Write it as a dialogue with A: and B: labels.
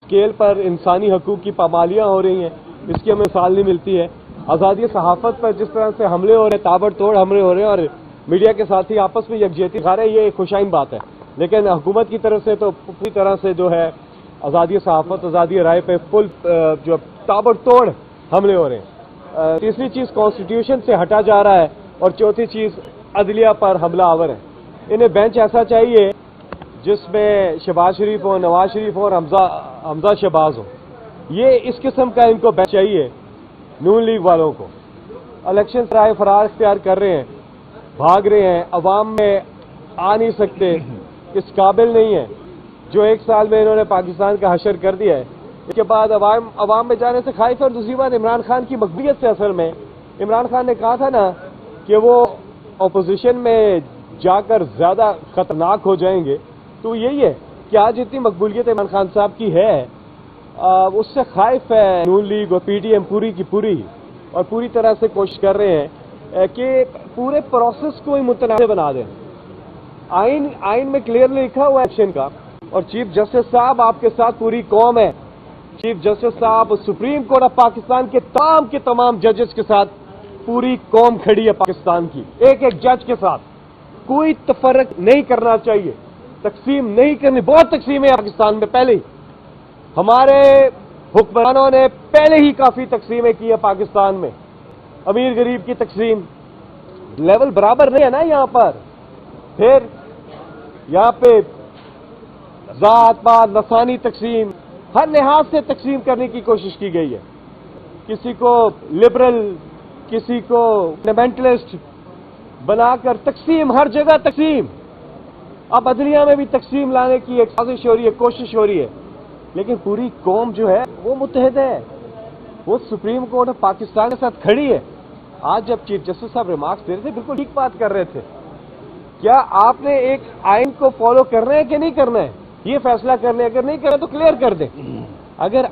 A: Scale پر انسانی حقوق کی پامالیاں ہو رہی ہیں، اس کی ہمیں مثال نہیں ملتی ہے۔ آزادی صحافت پر جس طرح سے حملے ہو رہے ہیں، تابڑ توڑ حملے ہو رہے ہیں، اور میڈیا کے ساتھی آپس میں یکجہتی دکھا رہے ہیں، یہ خوشائن بات ہے، لیکن حکومت کی طرف سے تو پوری طرح سے جو ہے آزادی صحافت، آزادی رائے پہ فل جو تابڑ توڑ حملے ہو رہے ہیں۔ تیسری چیز کانسٹیٹیوشن سے ہٹا جا رہا ہے، اور چوتھی چیز عدلیہ پر حملہ آور ہے۔ انہیں بینچ ایسا چاہیے جس میں شہباز شریف ہو، نواز شریف ہو اور حمزہ شہباز ہو، یہ اس قسم کا ان کو بینچ چاہیے نون لیگ والوں کو۔ الیکشن رائے فرار اختیار کر رہے ہیں، بھاگ رہے ہیں، عوام میں آ نہیں سکتے، اس قابل نہیں ہے۔ جو 1 سال میں انہوں نے پاکستان کا حشر کر دیا ہے، اس کے بعد عوام میں جانے سے خائف ہے۔ اور دوسری بات عمران خان کی مقبولیت سے، اصل میں عمران خان نے کہا تھا نا کہ وہ اپوزیشن میں جا کر زیادہ خطرناک ہو جائیں گے، تو یہی ہے کہ آج اتنی مقبولیت عمران خان صاحب کی ہے، اس سے خائف ہے نون لیگ اور پی ٹی ایم پوری کی پوری، اور پوری طرح سے کوشش کر رہے ہیں کہ پورے پروسیس کو ہی متنازع بنا دیں۔ آئین میں کلیئرلی لکھا ہوا ہے ایکشن کا، اور چیف جسٹس صاحب آپ کے ساتھ پوری قوم ہے۔ چیف جسٹس صاحب سپریم کورٹ آف پاکستان کے تمام ججز کے ساتھ پوری قوم کھڑی ہے پاکستان کی، ایک ایک جج کے ساتھ۔ کوئی تفرق نہیں کرنا چاہیے، تقسیم نہیں کرنی۔ بہت تقسیمیں پاکستان میں پہلے ہی، ہمارے حکمرانوں نے پہلے ہی کافی تقسیمیں کی ہیں پاکستان میں۔ امیر غریب کی تقسیم، لیول برابر نہیں ہے نا یہاں پر۔ پھر یہاں پہ ذات پات لسانی تقسیم، ہر لحاظ سے تقسیم کرنے کی کوشش کی گئی ہے۔ کسی کو لبرل، کسی کو فنڈامنٹلسٹ بنا کر تقسیم، ہر جگہ تقسیم۔ اب عدلیہ میں بھی تقسیم لانے کی ایک سازش ہو رہی ہے، کوشش ہو رہی ہے، لیکن پوری قوم جو ہے وہ متحد ہے، وہ سپریم کورٹ آف پاکستان کے ساتھ کھڑی ہے۔ آج جب چیف جسٹس صاحب ریمارکس دے رہے تھے، بالکل ٹھیک بات کر رہے تھے۔ کیا آپ نے ایک آئین کو فالو کرنا ہے کہ نہیں کرنا ہے، یہ فیصلہ کرنا ہے، اگر نہیں کرنا تو کلیئر کر دیں۔ اگر